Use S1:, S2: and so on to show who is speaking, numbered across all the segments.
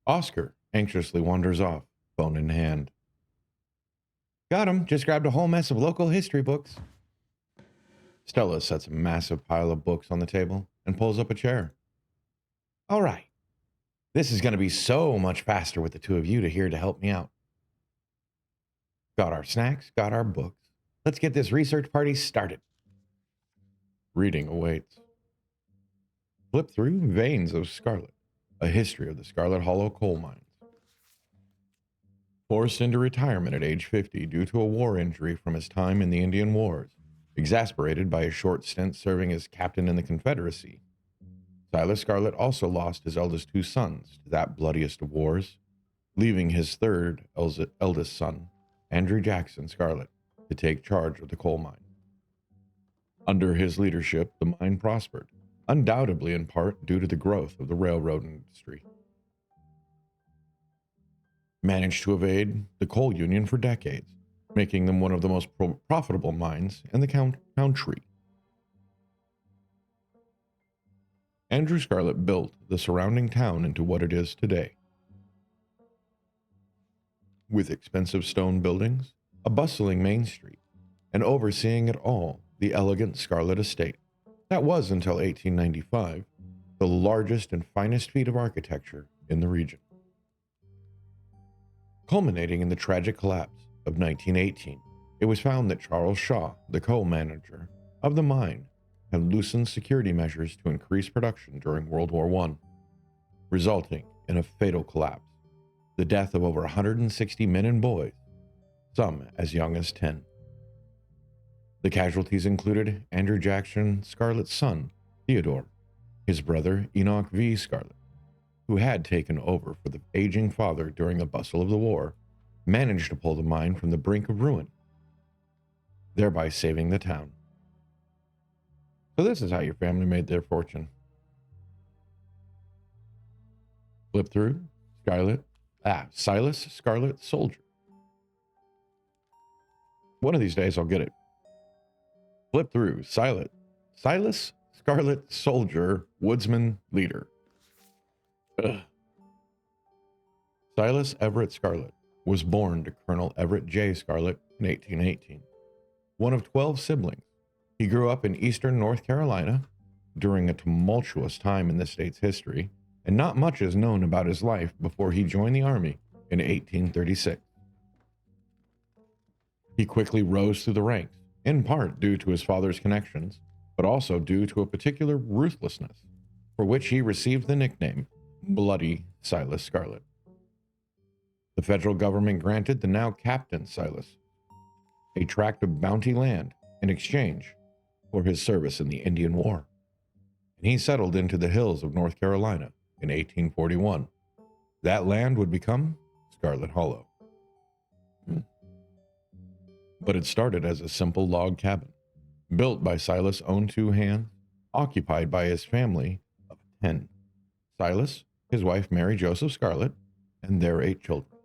S1: Oscar anxiously wanders off, phone in hand. Got him. Just grabbed a whole mess of local history books. Stella sets a massive pile of books on the table and pulls up a chair. All right. This is going to be so much faster with the two of you here to help me out. Got our snacks, got our books. Let's get this research party started. Reading awaits. Flip through Veins of Scarlet, a history of the Scarlet Hollow coal mines. Forced into retirement at age 50 due to a war injury from his time in the Indian Wars, exasperated by a short stint serving as captain in the Confederacy, Silas Scarlet also lost his eldest two sons to that bloodiest of wars, leaving his third eldest son, Andrew Jackson Scarlet, to take charge of the coal mine. Under his leadership, the mine prospered, undoubtedly in part due to the growth of the railroad industry. Managed to evade the coal union for decades, making them one of the most profitable mines in the country. Andrew Scarlet built the surrounding town into what it is today. With expensive stone buildings, a bustling main street, and overseeing it all, the elegant Scarlet Estate. That was, until 1895, the largest and finest feat of architecture in the region. Culminating in the tragic collapse of 1918, it was found that Charles Shaw, the co-manager of the mine, had loosened security measures to increase production during World War I, resulting in a fatal collapse, the death of over 160 men and boys, some as young as 10. The casualties included Andrew Jackson Scarlet's son, Theodore, his brother Enoch V. Scarlet, who had taken over for the aging father during the bustle of the war, managed to pull the mine from the brink of ruin, thereby saving the town. So this is how your family made their fortune. Flip through Silas Scarlet Soldier. One of these days I'll get it. Flip through Silas Scarlet Soldier, Woodsman Leader. Ugh. Silas Everett Scarlet was born to Colonel Everett J. Scarlet in 1818. One of 12 siblings, he grew up in eastern North Carolina during a tumultuous time in the state's history, and not much is known about his life before he joined the Army in 1836. He quickly rose through the ranks, in part due to his father's connections, but also due to a particular ruthlessness, for which he received the nickname Bloody Silas Scarlet. The federal government granted the now Captain Silas a tract of bounty land in exchange for his service in the Indian War, and he settled into the hills of North Carolina in 1841. That land would become Scarlet Hollow. But it started as a simple log cabin, built by Silas' own two hands, occupied by his family of 10. Silas, his wife Mary Joseph Scarlet, and their 8 children.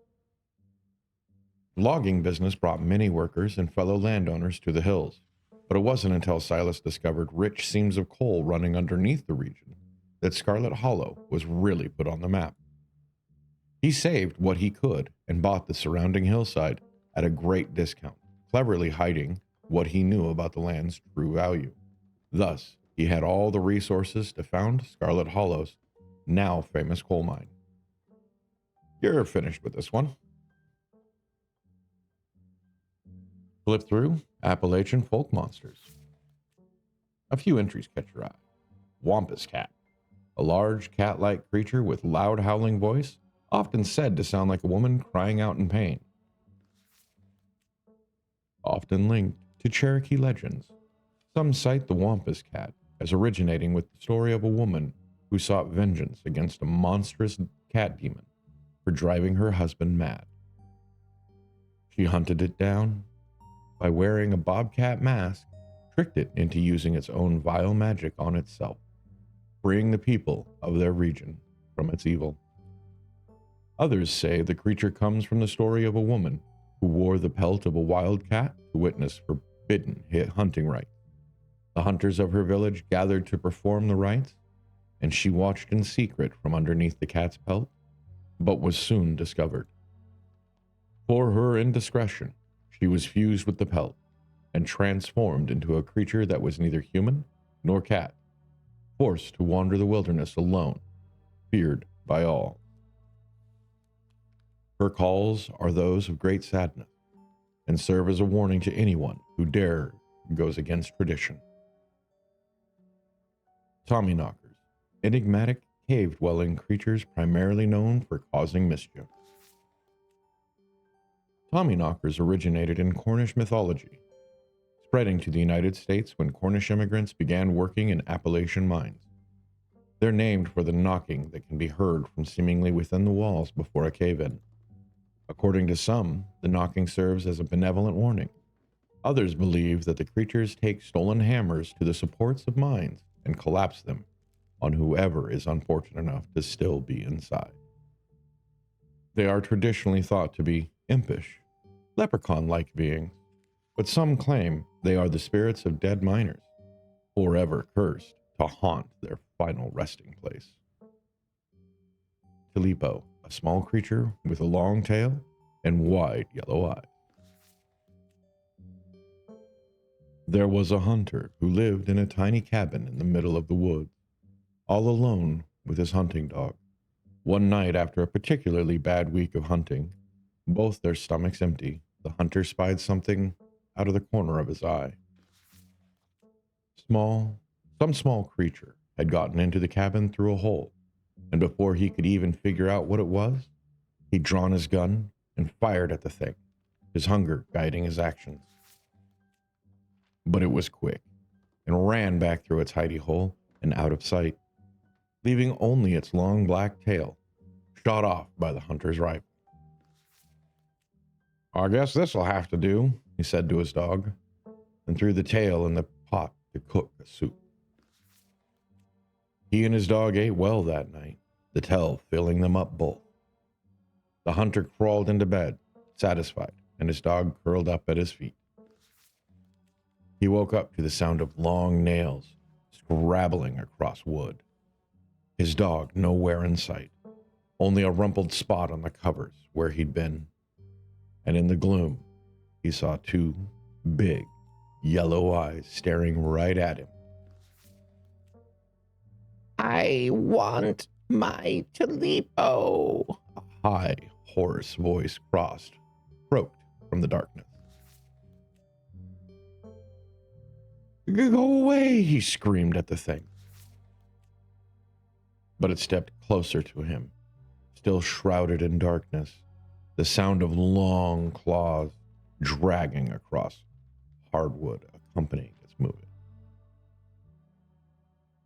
S1: The logging business brought many workers and fellow landowners to the hills, but it wasn't until Silas discovered rich seams of coal running underneath the region that Scarlet Hollow was really put on the map. He saved what he could and bought the surrounding hillside at a great discount, cleverly hiding what he knew about the land's true value. Thus, he had all the resources to found Scarlet Hollow's now famous coal mine. You're finished with this one. Flip through Appalachian Folk Monsters. A few entries catch your eye. Wampus Cat, a large cat-like creature with loud howling voice, often said to sound like a woman crying out in pain. Often linked to Cherokee legends, some cite the Wampus Cat as originating with the story of a woman who sought vengeance against a monstrous cat demon for driving her husband mad. She hunted it down by wearing a bobcat mask, tricked it into using its own vile magic on itself, freeing the people of their region from its evil. Others say the creature comes from the story of a woman who wore the pelt of a wild cat to witness forbidden hunting rites. The hunters of her village gathered to perform the rites, and she watched in secret from underneath the cat's pelt but was soon discovered. For her indiscretion, she was fused with the pelt and transformed into a creature that was neither human nor cat, forced to wander the wilderness alone, feared by all. Her calls are those of great sadness and serve as a warning to anyone who dare goes against tradition. Tommyknockers, enigmatic cave-dwelling creatures primarily known for causing mischief. Tommyknockers originated in Cornish mythology, spreading to the United States when Cornish immigrants began working in Appalachian mines. They're named for the knocking that can be heard from seemingly within the walls before a cave-in. According to some, the knocking serves as a benevolent warning. Others believe that the creatures take stolen hammers to the supports of mines and collapse them on whoever is unfortunate enough to still be inside. They are traditionally thought to be impish, leprechaun-like beings, but some claim they are the spirits of dead miners, forever cursed to haunt their final resting place. Tilipo, a small creature with a long tail and wide yellow eyes. There was a hunter who lived in a tiny cabin in the middle of the woods, all alone with his hunting dog. One night after a particularly bad week of hunting, both their stomachs empty, the hunter spied something out of the corner of his eye. Some small creature had gotten into the cabin through a hole, and before he could even figure out what it was, he'd drawn his gun and fired at the thing, his hunger guiding his actions. But it was quick, and ran back through its hidey hole and out of sight, leaving only its long black tail, shot off by the hunter's rifle. "I guess this'll have to do," he said to his dog, and threw the tail in the pot to cook a soup. He and his dog ate well that night, the tail filling them up both. The hunter crawled into bed, satisfied, and his dog curled up at his feet. He woke up to the sound of long nails scrabbling across wood. His dog nowhere in sight, only a rumpled spot on the covers where he'd been. And in the gloom, he saw two big, yellow eyes staring right at him. "I want my Tilipo," a high, hoarse voice croaked from the darkness. "Go away," he screamed at the thing. But it stepped closer to him, still shrouded in darkness, the sound of long claws dragging across hardwood accompanying its movement.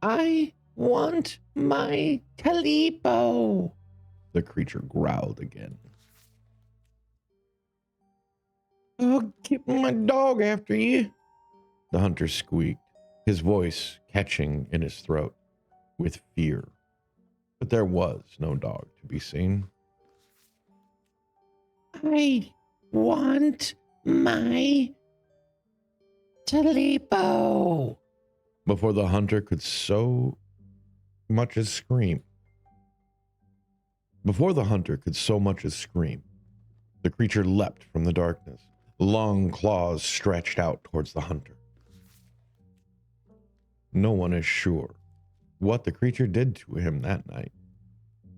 S1: "I want my Tilipo," the creature growled again. "I'll get my dog after you," the hunter squeaked, his voice catching in his throat with fear. But there was no dog to be seen. "I want my Tilipo," before the hunter could so much as scream. The creature leapt from the darkness, long claws stretched out towards the hunter. No one is sure what the creature did to him that night,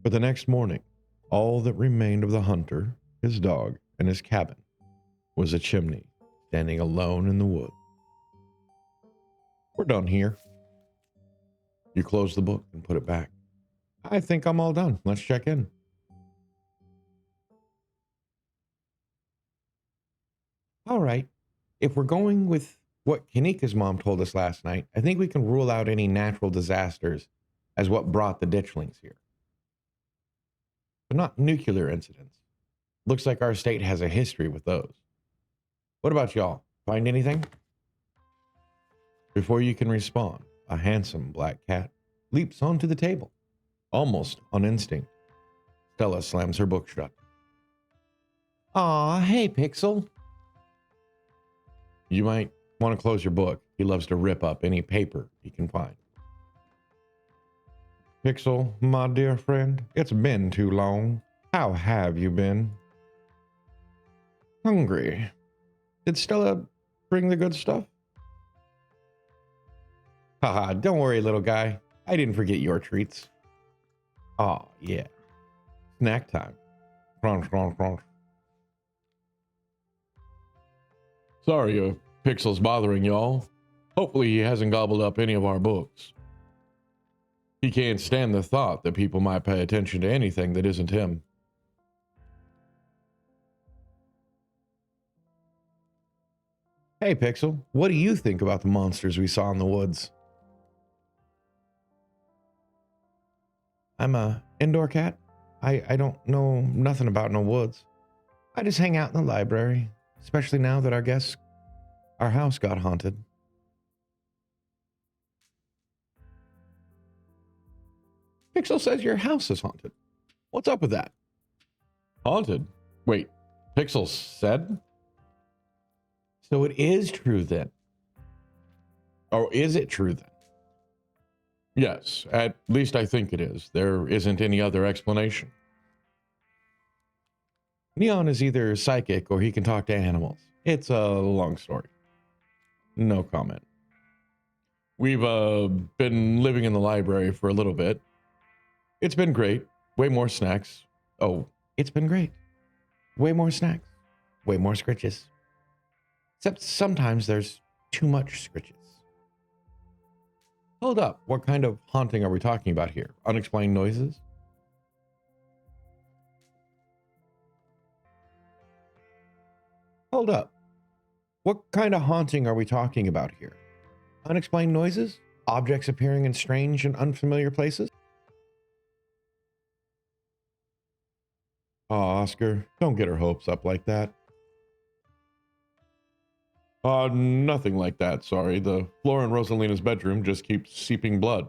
S1: but the next morning, all that remained of the hunter, his dog, and his cabin was a chimney standing alone in the woods. "We're done here." You close the book and put it back. "I think I'm all done. Let's check in." "All right. If we're going with what Kanika's mom told us last night, I think we can rule out any natural disasters as what brought the ditchlings here. But not nuclear incidents. Looks like our state has a history with those. What about y'all? Find anything?" Before you can respond, a handsome black cat leaps onto the table, almost on instinct. Stella slams her book shut. "Aw, hey, Pixel." You might want to close your book. He loves to rip up any paper he can find. "Pixel, my dear friend, it's been too long. How have you been? Hungry. Did Stella bring the good stuff? Haha, don't worry, little guy. I didn't forget your treats. Oh, yeah. Snack time. Crunch, crunch, crunch. Sorry, Pixel's bothering y'all. Hopefully he hasn't gobbled up any of our books. He can't stand the thought that people might pay attention to anything that isn't him. Hey, Pixel, what do you think about the monsters we saw in the woods? I'm a indoor cat. I don't know nothing about no woods. I just hang out in the library, especially now that our house got haunted. Pixel says your house is haunted. What's up with that? Haunted? Wait, Pixel said? So it is true then. Or is it true then? Yes, at least I think it is. There isn't any other explanation. Neon is either psychic or he can talk to animals. It's a long story. No comment. We've been living in the library for a little bit. It's been great. Way more snacks. Oh, it's been great. Way more snacks. Way more scritches. Except sometimes there's too much scritches. Hold up. What kind of haunting are we talking about here? Unexplained noises? Hold up. What kind of haunting are we talking about here? Unexplained noises? Objects appearing in strange and unfamiliar places? Oh, Oscar, don't get her hopes up like that. Nothing like that, sorry. The floor in Rosalina's bedroom just keeps seeping blood.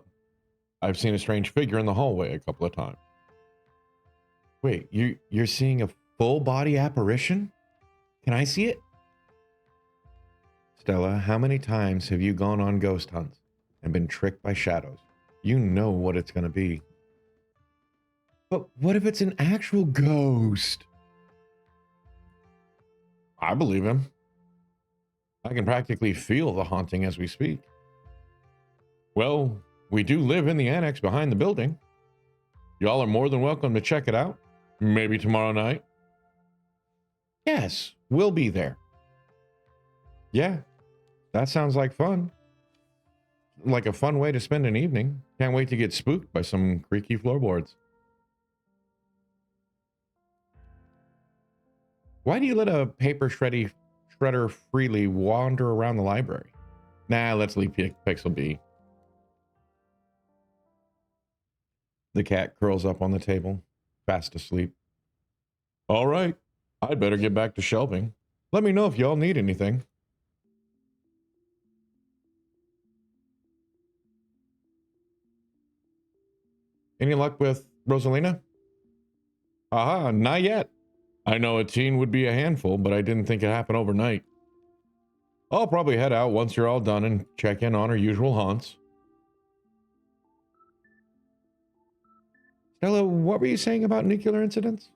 S1: I've seen a strange figure in the hallway a couple of times. Wait, you're seeing a full body apparition? Can I see it? Stella, how many times have you gone on ghost hunts and been tricked by shadows? You know what it's going to be. But what if it's an actual ghost? I believe him. I can practically feel the haunting as we speak. Well, we do live in the annex behind the building. Y'all are more than welcome to check it out. Maybe tomorrow night. Yes, we'll be there. Yeah, that sounds like fun. Like a fun way to spend an evening. Can't wait to get spooked by some creaky floorboards. Why do you let a paper shredder freely wander around the library? Nah, let's leave Pixel be. The cat curls up on the table, fast asleep. All right, I'd better get back to shelving. Let me know if y'all need anything. Any luck with Rosalina? Aha, not yet. I know a teen would be a handful, but I didn't think it'd happen overnight. I'll probably head out once you're all done and check in on our usual haunts. Stella, what were you saying about nuclear incidents?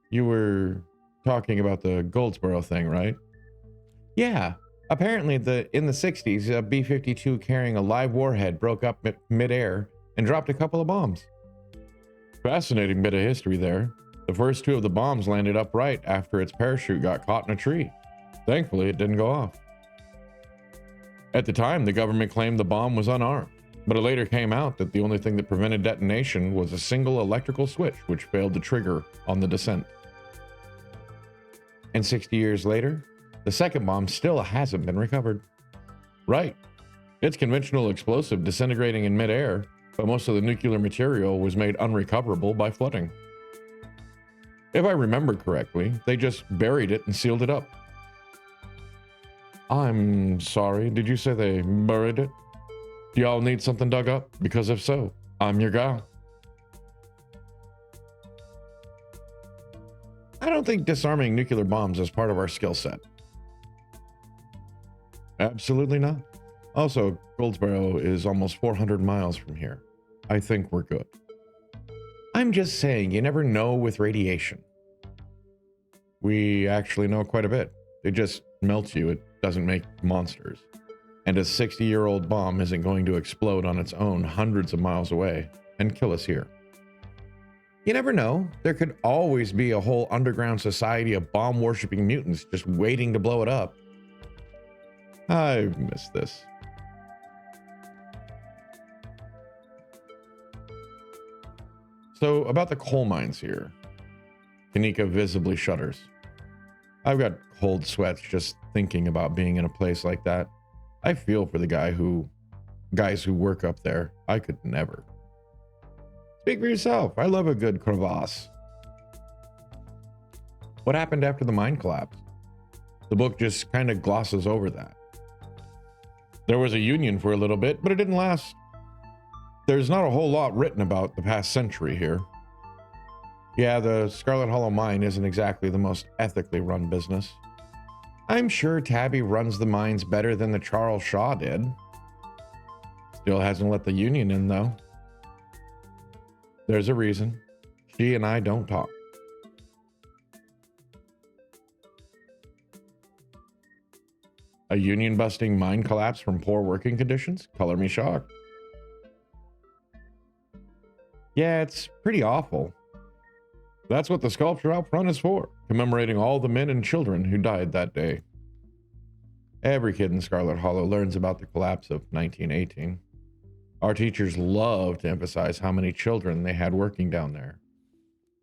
S1: You were talking about the Goldsboro thing, right? Yeah. Apparently, in the 60s, a B-52 carrying a live warhead broke up mid-air and dropped a couple of bombs. Fascinating bit of history there. The first two of the bombs landed upright after its parachute got caught in a tree. Thankfully, it didn't go off. At the time, the government claimed the bomb was unarmed, but it later came out that the only thing that prevented detonation was a single electrical switch which failed to trigger on the descent. And 60 years later, the second bomb still hasn't been recovered. Right. It's conventional explosive disintegrating in midair, but most of the nuclear material was made unrecoverable by flooding. If I remember correctly, they just buried it and sealed it up. I'm sorry, did you say they buried it? Do y'all need something dug up? Because if so, I'm your guy. I don't think disarming nuclear bombs is part of our skill set. Absolutely not. Also, Goldsboro is almost 400 miles from here. I think we're good. I'm just saying, you never know with radiation. We actually know quite a bit. It just melts you. It doesn't make monsters. And a 60-year-old bomb isn't going to explode on its own hundreds of miles away and kill us here. You never know. There could always be a whole underground society of bomb-worshipping mutants just waiting to blow it up. I miss this. So, about the coal mines here. Kanika visibly shudders. I've got cold sweats just thinking about being in a place like that. I feel for the guys who work up there. I could never. Speak for yourself. I love a good crevasse. What happened after the mine collapse? The book just kind of glosses over that. There was a union for a little bit, but it didn't last. There's not a whole lot written about the past century here. Yeah, the Scarlet Hollow mine isn't exactly the most ethically run business. I'm sure Tabby runs the mines better than the Charles Shaw did. Still hasn't let the union in, though. There's a reason. She and I don't talk. A union-busting mine collapse from poor working conditions? Color me shocked. Yeah, it's pretty awful. That's what the sculpture out front is for, commemorating all the men and children who died that day. Every kid in Scarlet Hollow learns about the collapse of 1918. Our teachers love to emphasize how many children they had working down there.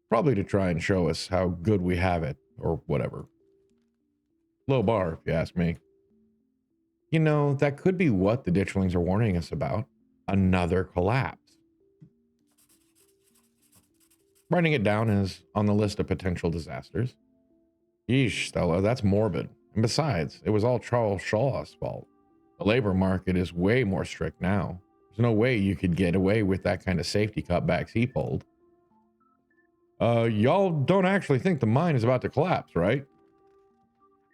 S1: Probably to try and show us how good we have it, or whatever. Low bar, if you ask me. You know, that could be what the ditchlings are warning us about. Another collapse. Writing it down is on the list of potential disasters. Yeesh, Stella, that's morbid. And besides, it was all Charles Shaw's fault. The labor market is way more strict now. There's no way you could get away with that kind of safety cutbacks he pulled. Y'all don't actually think the mine is about to collapse, right?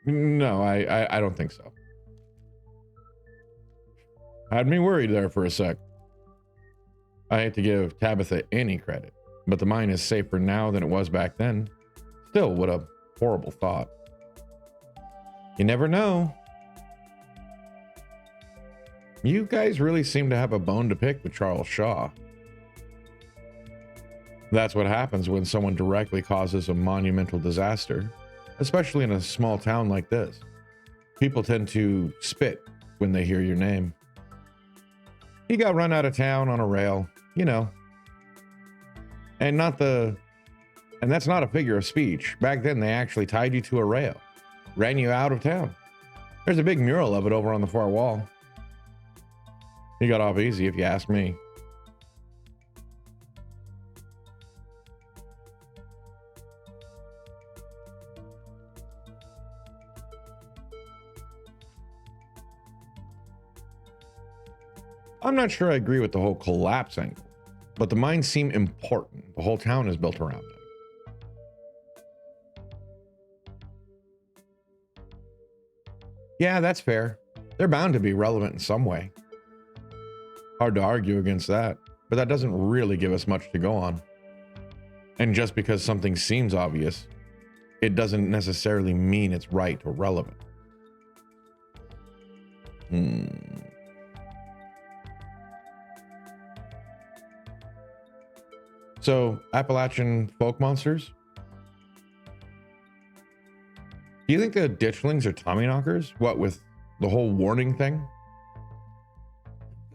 S1: No, I don't think so. Had me worried there for a sec. I hate to give Tabitha any credit, but the mine is safer now than it was back then. Still, what a horrible thought. You never know. You guys really seem to have a bone to pick with Charles Shaw. That's what happens when someone directly causes a monumental disaster, especially in a small town like this. People tend to spit when they hear your name. He got run out of town on a rail, you know. And that's not a figure of speech. Back then, they actually tied you to a rail, ran you out of town. There's a big mural of it over on the far wall. He got off easy, if you ask me. I'm not sure I agree with the whole collapse angle, but the mines seem important. The whole town is built around them. Yeah, that's fair. They're bound to be relevant in some way. Hard to argue against that, but that doesn't really give us much to go on. And just because something seems obvious, it doesn't necessarily mean it's right or relevant. So, Appalachian folk monsters? Do you think the ditchlings are Tommyknockers? What, with the whole warning thing?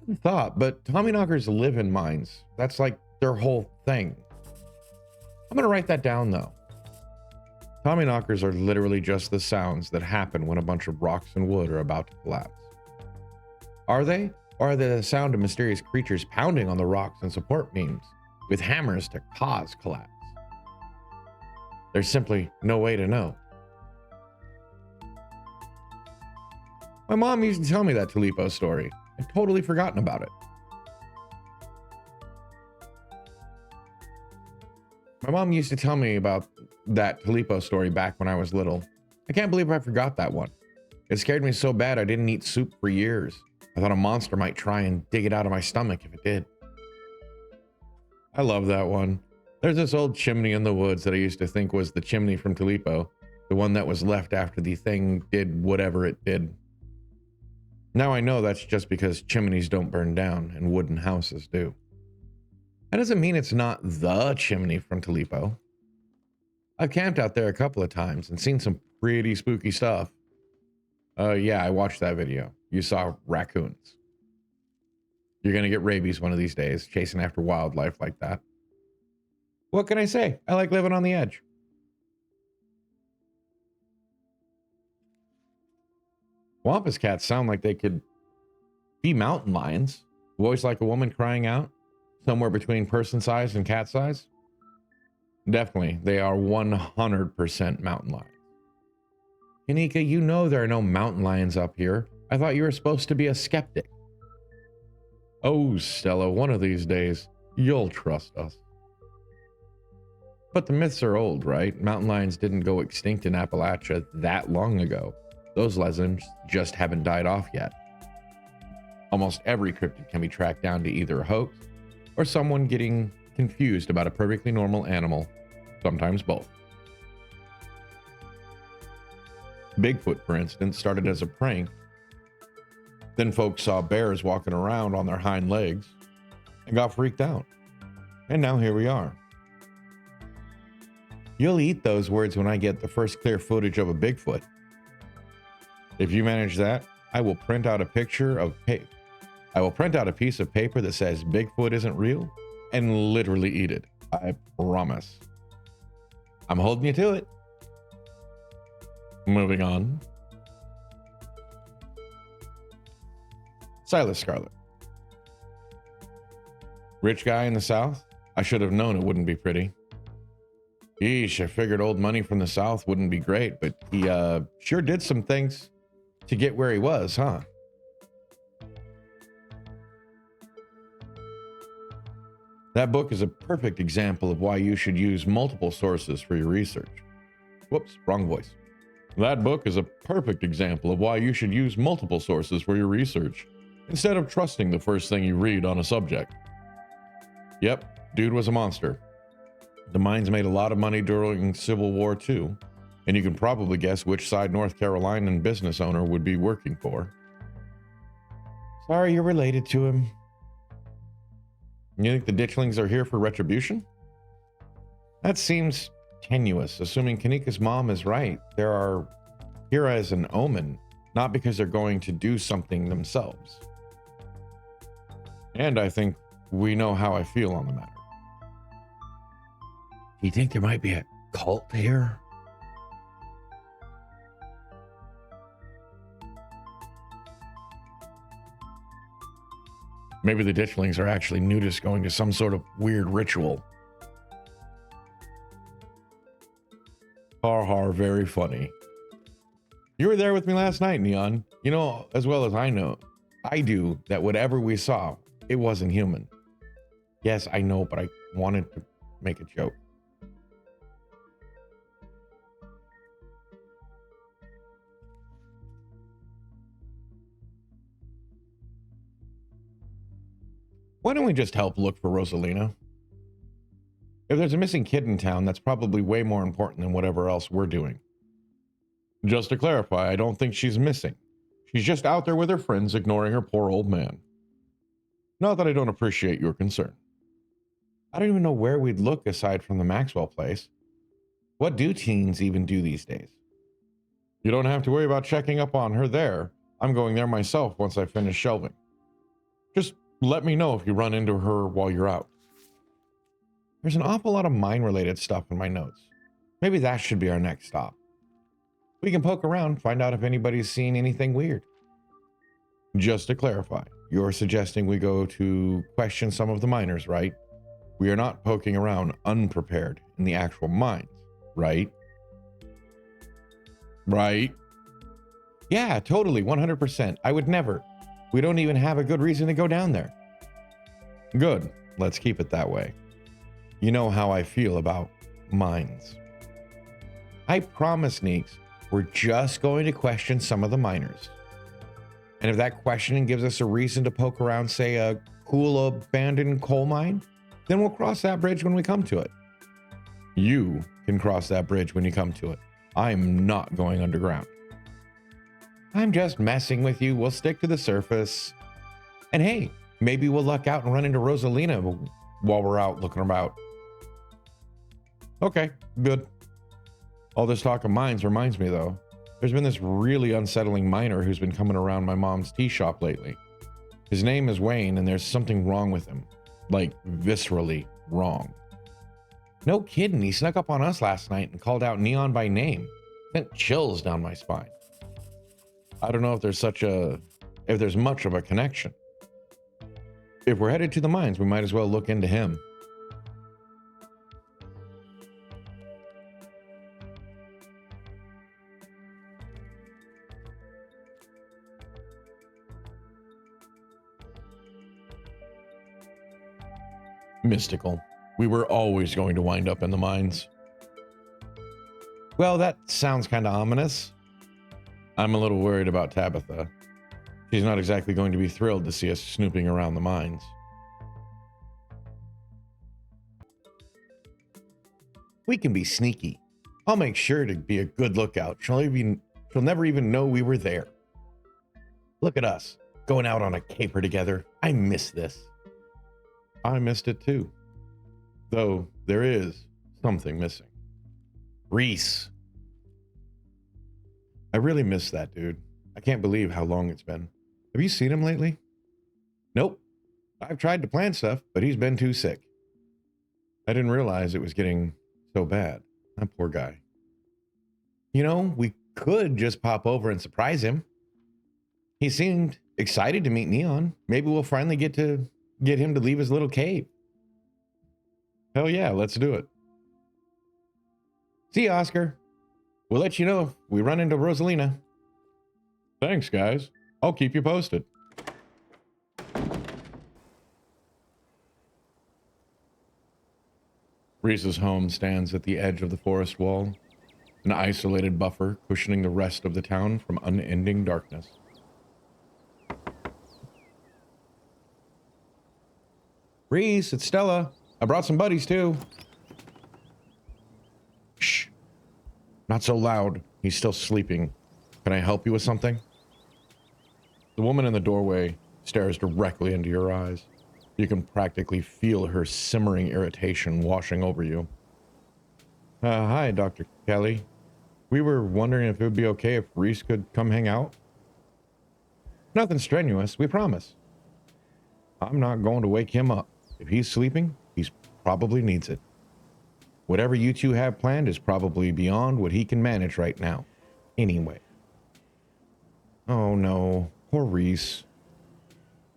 S1: Good thought, but Tommyknockers live in mines. That's like their whole thing. I'm gonna write that down though. Tommyknockers are literally just the sounds that happen when a bunch of rocks and wood are about to collapse. Are they? Or are they the sound of mysterious creatures pounding on the rocks and support beams with hammers to cause collapse? There's simply no way to know. My mom used to tell me that Talipo story. I'd totally forgotten about it. My mom used to tell me about that Talipo story back when I was little. I can't believe I forgot that one. It scared me so bad I didn't eat soup for years. I thought a monster might try and dig it out of my stomach if it did. I love that one. There's this old chimney in the woods that I used to think was the chimney from Talipo, the one that was left after the thing did whatever it did. Now I know that's just because chimneys don't burn down and wooden houses do. That doesn't mean it's not the chimney from Talipo. I've camped out there a couple of times and seen some pretty spooky stuff. Yeah, I watched that video. You saw raccoons. You're going to get rabies one of these days, chasing after wildlife like that. What can I say? I like living on the edge. Wampus cats sound like they could be mountain lions. Voice like a woman crying out, somewhere between person size and cat size. Definitely, they are 100% mountain lions. Kanika, you know there are no mountain lions up here. I thought you were supposed to be a skeptic. Oh, Stella, one of these days, you'll trust us. But the myths are old, right? Mountain lions didn't go extinct in Appalachia that long ago. Those legends just haven't died off yet. Almost every cryptid can be tracked down to either a hoax or someone getting confused about a perfectly normal animal, sometimes both. Bigfoot, for instance, started as a prank. Then folks saw bears walking around on their hind legs and got freaked out. And now here we are. You'll eat those words when I get the first clear footage of a Bigfoot. If you manage that, I will print out a picture of I will print out a piece of paper that says Bigfoot isn't real and literally eat it. I promise. I'm holding you to it. Moving on. Silas Scarlet. Rich guy in the South? I should have known it wouldn't be pretty. Yeesh, I figured old money from the South wouldn't be great, but he sure did some things to get where he was, huh? That book is a perfect example of why you should use multiple sources for your research. Whoops, wrong voice. That book is a perfect example of why you should use multiple sources for your research, instead of trusting the first thing you read on a subject. Yep, dude was a monster. The mines made a lot of money during Civil War too, and you can probably guess which side North Carolinian business owner would be working for. Sorry you're related to him. You think the ditchlings are here for retribution? That seems tenuous, assuming Kanika's mom is right. They are here as an omen, not because they're going to do something themselves. And I think we know how I feel on the matter. Do you think there might be a cult here? Maybe the ditchlings are actually nudists going to some sort of weird ritual. Har har, very funny. You were there with me last night, Neon. You know as well as I do that whatever we saw, it wasn't human. Yes, I know, but I wanted to make a joke. Why don't we just help look for Rosalina? If there's a missing kid in town, that's probably way more important than whatever else we're doing. Just to clarify, I don't think she's missing. She's just out there with her friends, ignoring her poor old man. Not that I don't appreciate your concern. I don't even know where we'd look aside from the Maxwell place. What do teens even do these days? You don't have to worry about checking up on her there. I'm going there myself once I finish shelving. Just let me know if you run into her while you're out. There's an awful lot of mine-related stuff in my notes. Maybe that should be our next stop. We can poke around, find out if anybody's seen anything weird. Just to clarify, you're suggesting we go to question some of the miners, right? We are not poking around unprepared in the actual mines, right? Right? Yeah, totally, 100%. I would never. We don't even have a good reason to go down there. Good. Let's keep it that way. You know how I feel about mines. I promise, Neeks, we're just going to question some of the miners. And if that questioning gives us a reason to poke around, say, a cool abandoned coal mine, then we'll cross that bridge when we come to it. You can cross that bridge when you come to it. I'm not going underground. I'm just messing with you. We'll stick to the surface. And hey, maybe we'll luck out and run into Rosalina while we're out looking about. Okay, good. All this talk of mines reminds me, though. There's been this really unsettling miner who's been coming around my mom's tea shop lately. His name is Wayne, and there's something wrong with him. Like, viscerally wrong. No kidding, he snuck up on us last night and called out Neon by name. Sent chills down my spine. I don't know if there's much of a connection. If we're headed to the mines, we might as well look into him. Mystical. We were always going to wind up in the mines. Well, that sounds kind of ominous. I'm a little worried about Tabitha. She's not exactly going to be thrilled to see us snooping around the mines. We can be sneaky. I'll make sure to be a good lookout. She'll never even know we were there. Look at us, going out on a caper together. I miss this. I missed it too. Though there is something missing. Reese. I really miss that dude. I can't believe how long it's been. Have you seen him lately? Nope. I've tried to plan stuff, but he's been too sick. I didn't realize it was getting so bad. That poor guy. You know, we could just pop over and surprise him. He seemed excited to meet Neon. Maybe we'll finally get him to leave his little cave. Hell yeah, let's do it. See you, Oscar. We'll let you know if we run into Rosalina. Thanks, guys. I'll keep you posted. Reese's home stands at the edge of the forest wall, an isolated buffer cushioning the rest of the town from unending darkness. Reese, it's Stella. I brought some buddies too. Shh. Not so loud. He's still sleeping. Can I help you with something? The woman in the doorway stares directly into your eyes. You can practically feel her simmering irritation washing over you. Hi, Dr. Kelly. We were wondering if it would be okay if Reese could come hang out. Nothing strenuous, we promise. I'm not going to wake him up. If he's sleeping, he probably needs it. Whatever you two have planned is probably beyond what he can manage right now. Anyway. Oh no, poor Reese.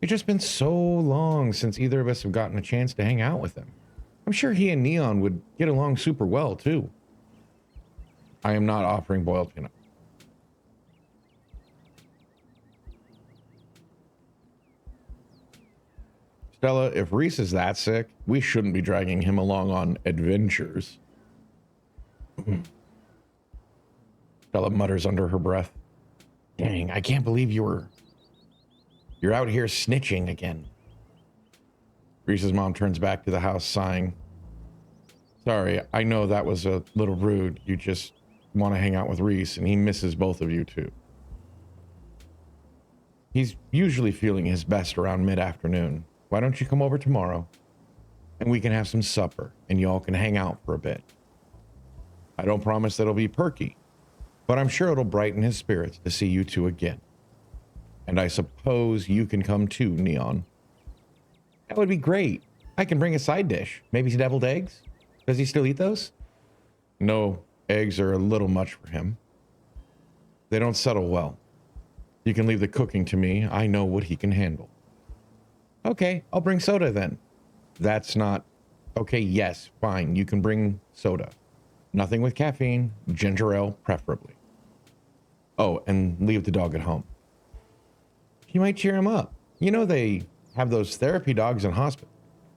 S1: It's just been so long since either of us have gotten a chance to hang out with him. I'm sure he and Neon would get along super well, too. I am not offering boiled peanut. Stella, if Reese is that sick, we shouldn't be dragging him along on adventures. Stella mutters under her breath. Dang, I can't believe you're out here snitching again. Reese's mom turns back to the house, sighing. Sorry, I know that was a little rude. You just want to hang out with Reese, and he misses both of you too. He's usually feeling his best around mid-afternoon. Why don't you come over tomorrow, and we can have some supper, and y'all can hang out for a bit. I don't promise that it'll be perky, but I'm sure it'll brighten his spirits to see you two again. And I suppose you can come too, Neon. That would be great. I can bring a side dish. Maybe some deviled eggs? Does he still eat those? No, eggs are a little much for him. They don't settle well. You can leave the cooking to me. I know what he can handle. Okay, I'll bring soda then. That's not... Okay, yes, fine. You can bring soda. Nothing with caffeine. Ginger ale, preferably. Oh, and leave the dog at home. You might cheer him up. You know they have those therapy dogs in hospital.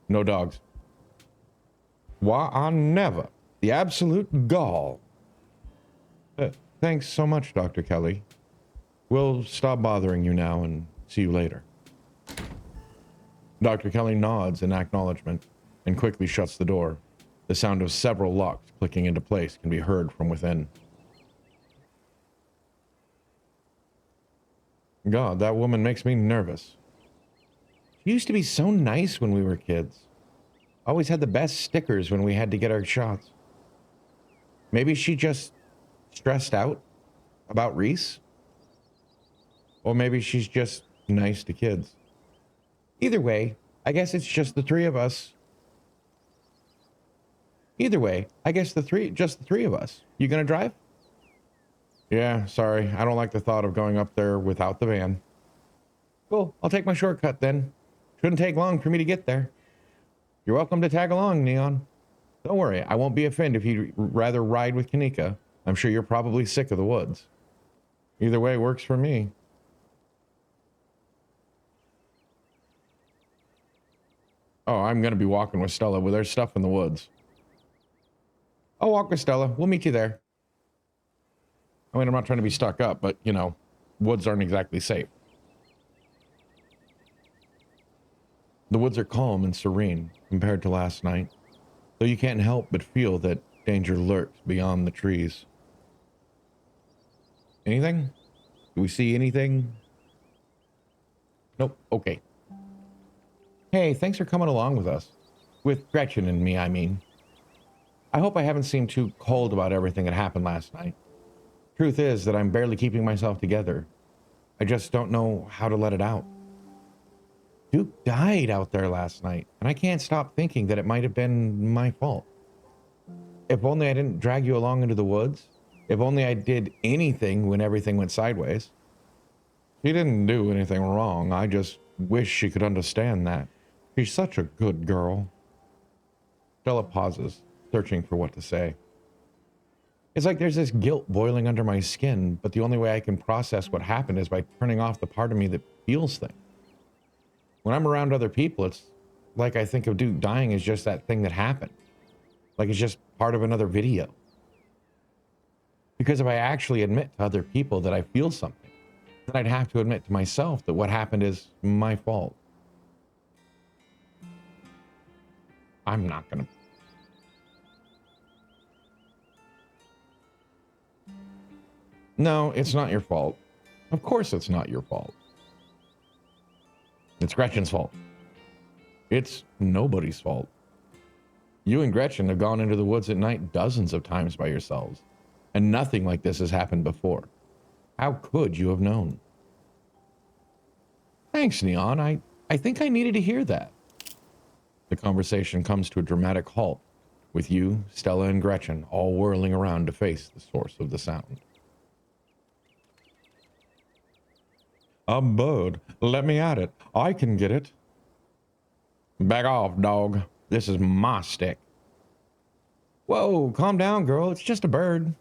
S1: No dogs. Why, I never. The absolute gall. Thanks so much, Dr. Kelly. We'll stop bothering you now and see you later. Dr. Kelly nods in acknowledgement and quickly shuts the door. The sound of several locks clicking into place can be heard from within. God, that woman makes me nervous. She used to be so nice when we were kids. Always had the best stickers when we had to get our shots. Maybe she just stressed out about Reese? Or maybe she's just nice to kids. Either way, I guess it's just the three of us. Just the three of us. You gonna drive? Yeah, sorry. I don't like the thought of going up there without the van. Cool. I'll take my shortcut then. Shouldn't take long for me to get there. You're welcome to tag along, Neon. Don't worry, I won't be offended if you'd rather ride with Kanika. I'm sure you're probably sick of the woods. Either way works for me. Oh, I'm gonna be walking with Stella, but there's stuff in the woods. I'll walk with Stella. We'll meet you there. I mean, I'm not trying to be stuck up, but, you know, woods aren't exactly safe. The woods are calm and serene compared to last night, though you can't help but feel that danger lurks beyond the trees. Anything? Do we see anything? Nope. Okay. Hey, thanks for coming along with us. With Gretchen and me, I mean. I hope I haven't seemed too cold about everything that happened last night. Truth is that I'm barely keeping myself together. I just don't know how to let it out. Duke died out there last night, and I can't stop thinking that it might have been my fault. If only I didn't drag you along into the woods. If only I did anything when everything went sideways. She didn't do anything wrong. I just wish she could understand that. She's such a good girl. Stella pauses, searching for what to say. It's like there's this guilt boiling under my skin, but the only way I can process what happened is by turning off the part of me that feels things. When I'm around other people, it's like I think of Duke dying as just that thing that happened. Like it's just part of another video. Because if I actually admit to other people that I feel something, then I'd have to admit to myself that what happened is my fault. I'm not gonna. No, it's not your fault. Of course it's not your fault. It's Gretchen's fault. It's nobody's fault. You and Gretchen have gone into the woods at night dozens of times by yourselves, and nothing like this has happened before. How could you have known? Thanks, Neon. I think I needed to hear that. The conversation comes to a dramatic halt, with you, Stella, and Gretchen all whirling around to face the source of the sound. A bird. Let me at it. I can get it. Back off, dog. This is my stick. Whoa, calm down, girl. It's just a bird.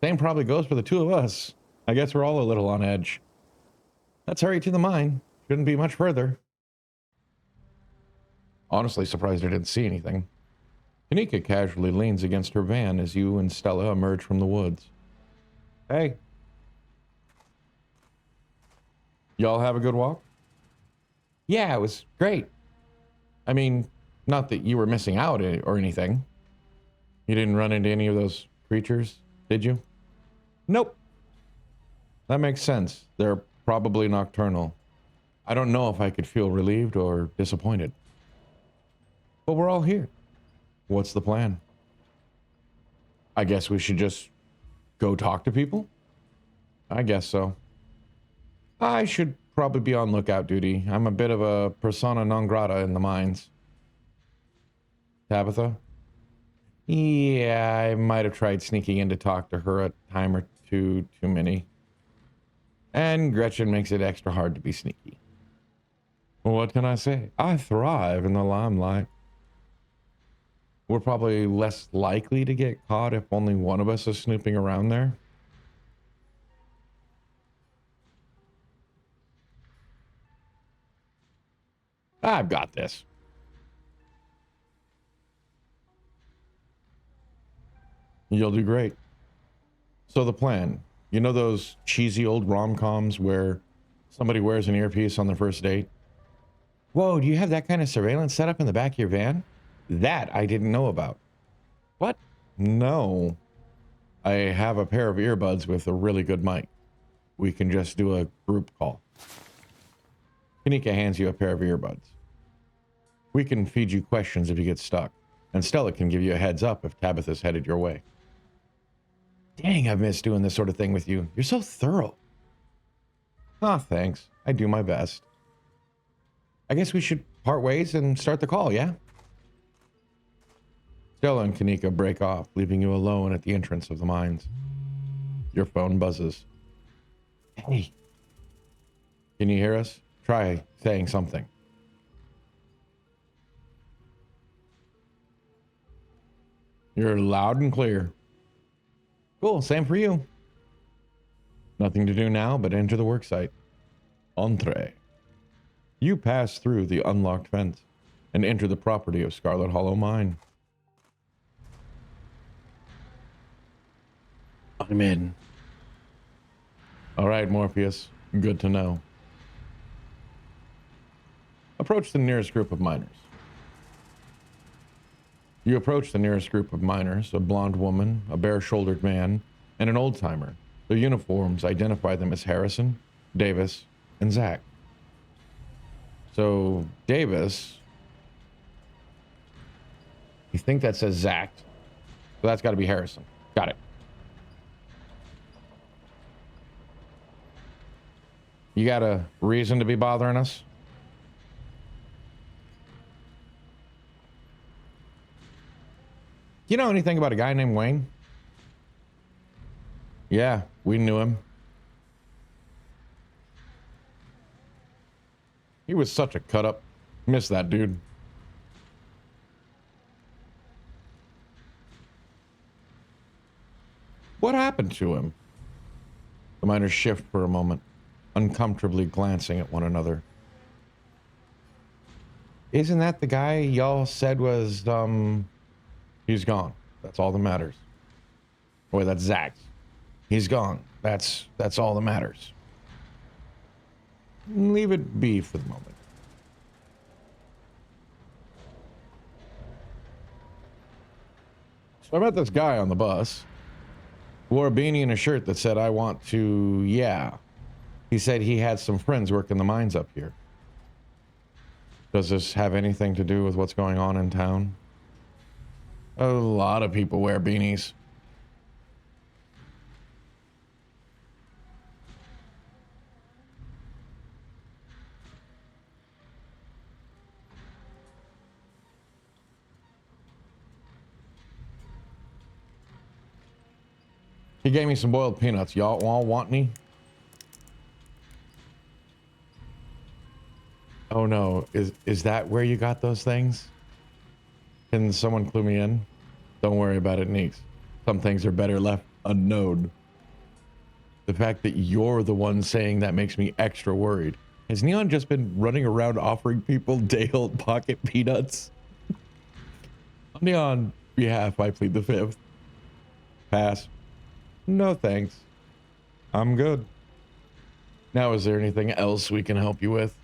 S1: Same probably goes for the two of us. I guess we're all a little on edge. Let's hurry to the mine. Shouldn't be much further. Honestly surprised I didn't see anything. Kanika casually leans against her van as you and Stella emerge from the woods. Hey. Y'all have a good walk? Yeah, it was great. I mean, not that you were missing out or anything. You didn't run into any of those creatures, did you? Nope. That makes sense. They're probably nocturnal. I don't know if I could feel relieved or disappointed. But we're all here. What's the plan? I guess we should just go talk to people? I guess so. I should probably be on lookout duty. I'm a bit of a persona non grata in the mines. Tabitha? Yeah, I might have tried sneaking in to talk to her a time or two too many. And Gretchen makes it extra hard to be sneaky. Well, what can I say? I thrive in the limelight. We're probably less likely to get caught if only one of us is snooping around there. I've got this. You'll do great. So the plan, you know those cheesy old rom-coms where somebody wears an earpiece on their first date? Whoa, do you have that kind of surveillance set up in the back of your van? That I didn't know about. What? No. I have a pair of earbuds with a really good mic. We can just do a group call. Kanika hands you a pair of earbuds. We can feed you questions if you get stuck, and Stella can give you a heads up if Tabitha's headed your way. Dang, I've missed doing this sort of thing with you. You're so thorough. Ah, thanks. I do my best. I guess we should part ways and start the call, yeah? Stella and Kanika break off, leaving you alone at the entrance of the mines. Your phone buzzes. Hey. Can you hear us? Try saying something. You're loud and clear. Cool, same for you. Nothing to do now but enter the worksite. Entree. You pass through the unlocked fence and enter the property of Scarlet Hollow Mine. I'm in. All right, Morpheus. Good to know. Approach the nearest group of miners. You approach the nearest group of miners, a blonde woman, a bare-shouldered man, and an old-timer. Their uniforms identify them as Harrison, Davis, and Zach. So, Davis... You think that says Zach? So that's got to be Harrison. Got it. You got a reason to be bothering us? You know anything about a guy named Wayne? Yeah, we knew him. He was such a cut-up. Miss that dude. What happened to him? The miners shift for a moment, uncomfortably glancing at one another. Isn't that the guy y'all said was, he's gone. That's all that matters. Boy, that's Zach. He's gone. That's all that matters. Leave it be for the moment. So I met this guy on the bus. Wore a beanie and a shirt that said, I want to, yeah. He said he had some friends working the mines up here. Does this have anything to do with what's going on in town? A lot of people wear beanies. He gave me some boiled peanuts. Y'all all want any? Oh no, is that where you got those things? Can someone clue me in? Don't worry about it, Neeks. Some things are better left unknown. The fact that you're the one saying that makes me extra worried. Has Neon just been running around offering people day-old pocket peanuts? On Neon's behalf, I plead the fifth. Pass. No thanks. I'm good. Now, is there anything else we can help you with?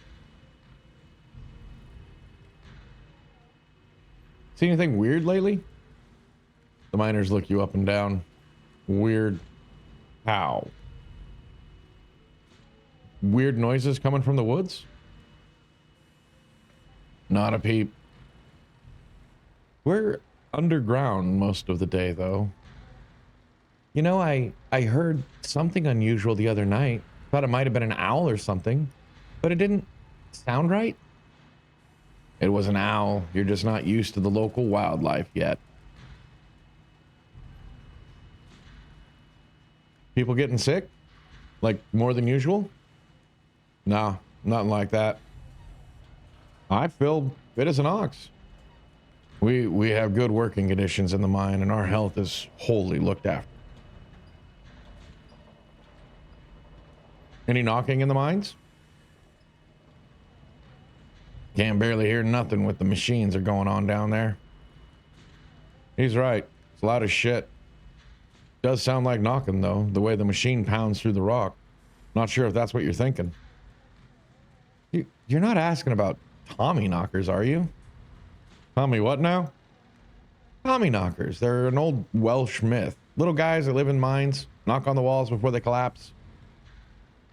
S1: See anything weird lately? The miners look you up and down. Weird. How? Weird noises coming from the woods? Not a peep. We're underground most of the day, though. You know, I heard something unusual the other night. Thought it might have been an owl or something, but it didn't sound right. It was an owl. You're just not used to the local wildlife yet. People getting sick? Like more than usual? Nah, nothing like that. I feel fit as an ox. We have good working conditions in the mine, and our health is wholly looked after. Any knocking in the mines? Can't barely hear nothing with the machines are going on down there. He's right. It's loud as shit. Does sound like knocking, though, the way the machine pounds through the rock. Not sure if that's what you're thinking. You're not asking about Tommy knockers, are you? Call me what now? Tommy knockers. They're an old Welsh myth. Little guys that live in mines, knock on the walls before they collapse.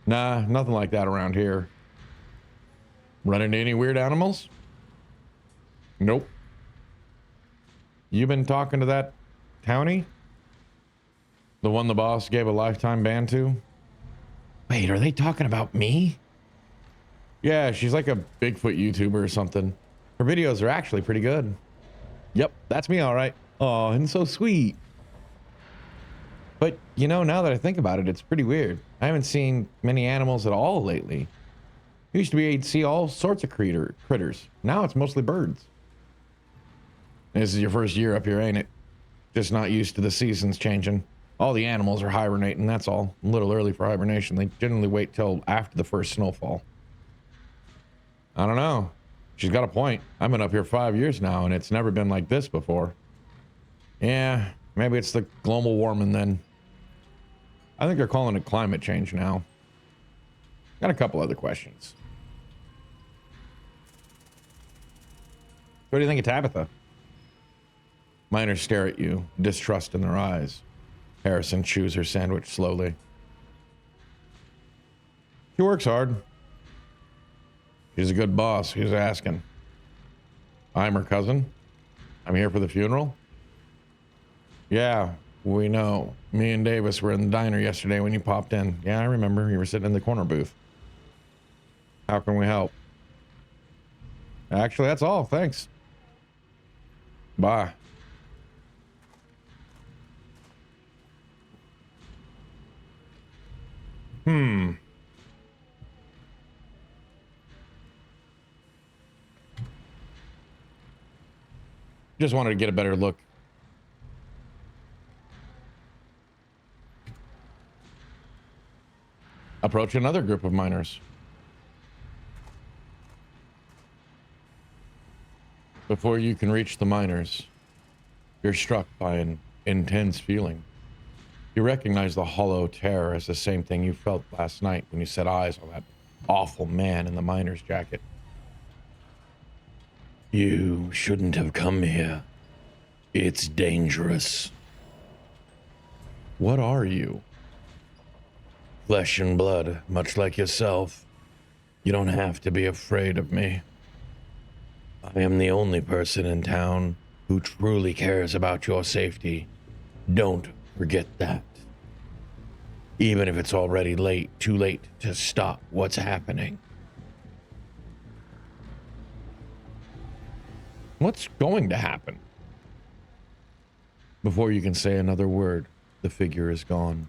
S1: Nah, nothing like that around here. Run into any weird animals? Nope. You been talking to that townie? The one the boss gave a lifetime ban to? Wait, are they talking about me? Yeah, she's like a Bigfoot YouTuber or something. Her videos are actually pretty good. Yep, that's me, all right. Oh, and so sweet. But, you know, now that I think about it, it's pretty weird. I haven't seen many animals at all lately. Used to be able to see all sorts of critters. Now it's mostly birds. This is your first year up here, ain't it? Just not used to the seasons changing. All the animals are hibernating, that's all. A little early for hibernation. They generally wait till after the first snowfall. I don't know. She's got a point. I've been up here 5 years now, and it's never been like this before. Yeah, maybe it's the global warming then. I think they're calling it climate change now. Got a couple other questions. What do you think of Tabitha? Miners stare at you, distrust in their eyes. Harrison chews her sandwich slowly. She works hard. She's a good boss. Who's asking? I'm her cousin. I'm here for the funeral. Yeah, we know. Me and Davis were in the diner yesterday when you popped in. Yeah, I remember. You were sitting in the corner booth. How can we help? Actually, that's all. Thanks. Bye. Just wanted to get a better look. Approach another group of miners. Before you can reach the miners, you're struck by an intense feeling. You recognize the hollow terror as the same thing you felt last night when you set eyes on that awful man in the miner's jacket. You shouldn't have come here. It's dangerous. What are you? Flesh and blood, much like yourself. You don't have to be afraid of me. I am the only person in town who truly cares about your safety. Don't forget that. Even if it's already too late to stop what's happening. What's going to happen? Before you can say another word, the figure is gone.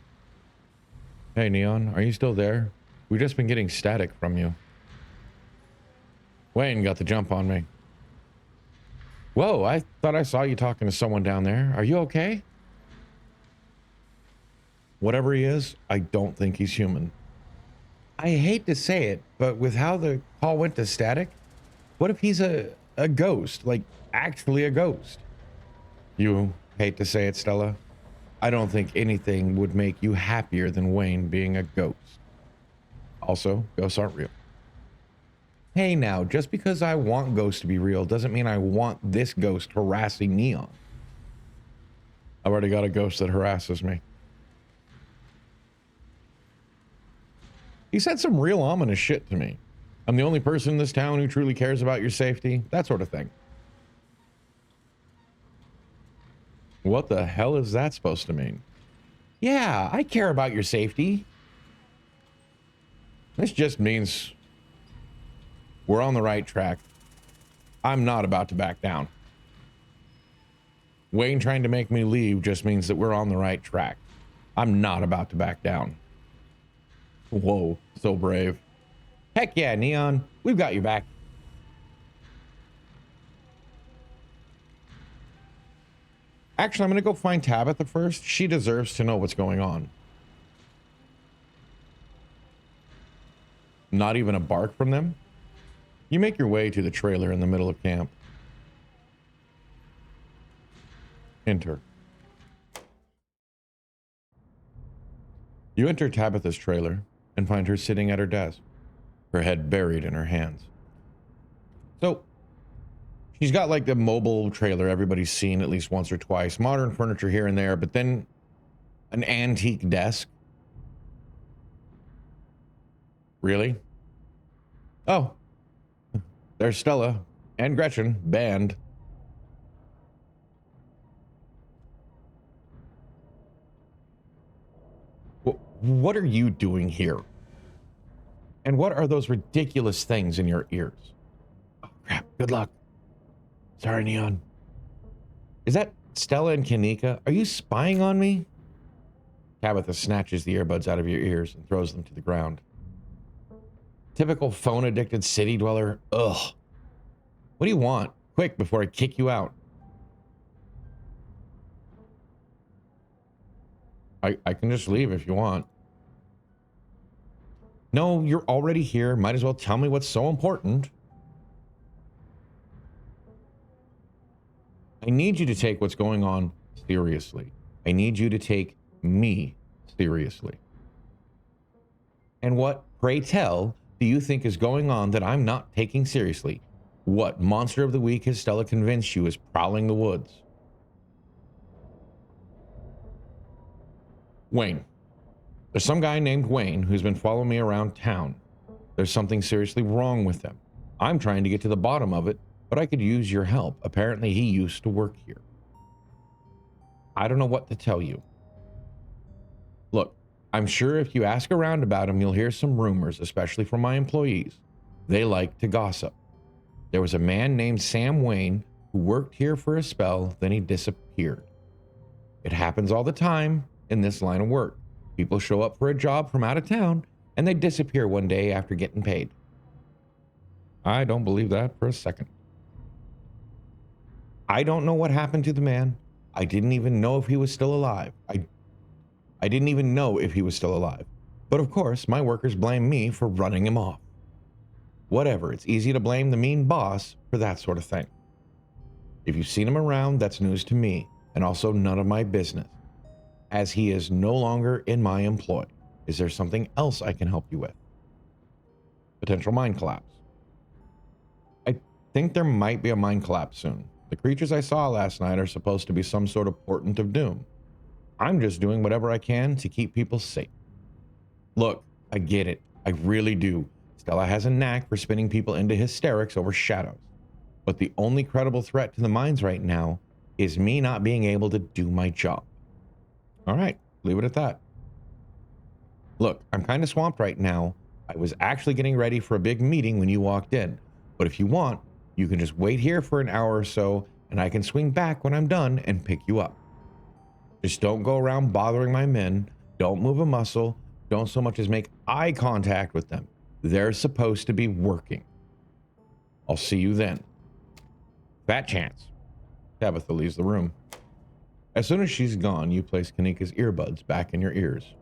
S1: Hey, Neon, are you still there? We've just been getting static from you. Wayne got the jump on me. Whoa, I thought I saw you talking to someone down there. Are you okay? Whatever he is, I don't think he's human. I hate to say it, but with how the call went to static, what if he's a ghost? Like, actually a ghost? You hate to say it, Stella. I don't think anything would make you happier than Wayne being a ghost. Also, ghosts aren't real. Hey now, just because I want ghosts to be real doesn't mean I want this ghost harassing Neon. I've already got a ghost that harasses me. He said some real ominous shit to me. I'm the only person in this town who truly cares about your safety. That sort of thing. What the hell is that supposed to mean? Yeah, I care about your safety. This just means we're on the right track. I'm not about to back down. Wayne trying to make me leave just means that we're on the right track. I'm not about to back down. Whoa, so brave. Heck yeah, Neon. We've got your back. Actually, I'm going to go find Tabitha first. She deserves to know what's going on. Not even a bark from them? You make your way to the trailer in the middle of camp. Enter. You enter Tabitha's trailer and find her sitting at her desk, her head buried in her hands. So, She's got like the mobile trailer everybody's seen at least once or twice. Modern furniture here and there, but then an antique desk. Really? Oh, there's Stella and Gretchen, banned. What are you doing here? And what are those ridiculous things in your ears? Oh, crap. Good luck. Sorry, Neon. Is that Stella and Kanika? Are you spying on me? Tabitha snatches the earbuds out of your ears and throws them to the ground. Typical phone-addicted city dweller. Ugh. What do you want? Quick, before I kick you out. I can just leave if you want. No, you're already here. Might as well tell me what's so important. I need you to take what's going on seriously. I need you to take me seriously. And what, pray tell, do you think is going on that I'm not taking seriously? What monster of the week has Stella convinced you is prowling the woods? Wayne. There's some guy named Wayne who's been following me around town. There's something seriously wrong with him. I'm trying to get to the bottom of it, but I could use your help. Apparently he used to work here. I don't know what to tell you. Look, I'm sure if you ask around about him, you'll hear some rumors, especially from my employees. They like to gossip. There was a man named Sam Wayne who worked here for a spell, then he disappeared. It happens all the time in this line of work. People show up for a job from out of town, and they disappear one day after getting paid. I don't believe that for a second. I don't know what happened to the man. I didn't even know if he was still alive. I didn't even know if he was still alive. But of course, my workers blame me for running him off. Whatever, it's easy to blame the mean boss for that sort of thing. If you've seen him around, that's news to me, and also none of my business, as he is no longer in my employ. Is there something else I can help you with? Potential mine collapse. I think there might be a mine collapse soon. The creatures I saw last night are supposed to be some sort of portent of doom. I'm just doing whatever I can to keep people safe. Look, I get it. I really do. Stella has a knack for spinning people into hysterics over shadows. But the only credible threat to the mines right now is me not being able to do my job. All right, leave it at that. Look, I'm kind of swamped right now. I was actually getting ready for a big meeting when you walked in. But if you want, you can just wait here for an hour or so, and I can swing back when I'm done and pick you up. Just don't go around bothering my men. Don't move a muscle. Don't so much as make eye contact with them. They're supposed to be working. I'll see you then. Fat chance. Tabitha leaves the room. As soon as she's gone, you place Kanika's earbuds back in your ears.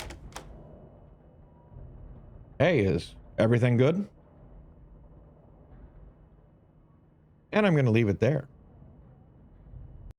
S1: Hey, is everything good? And I'm going to leave it there.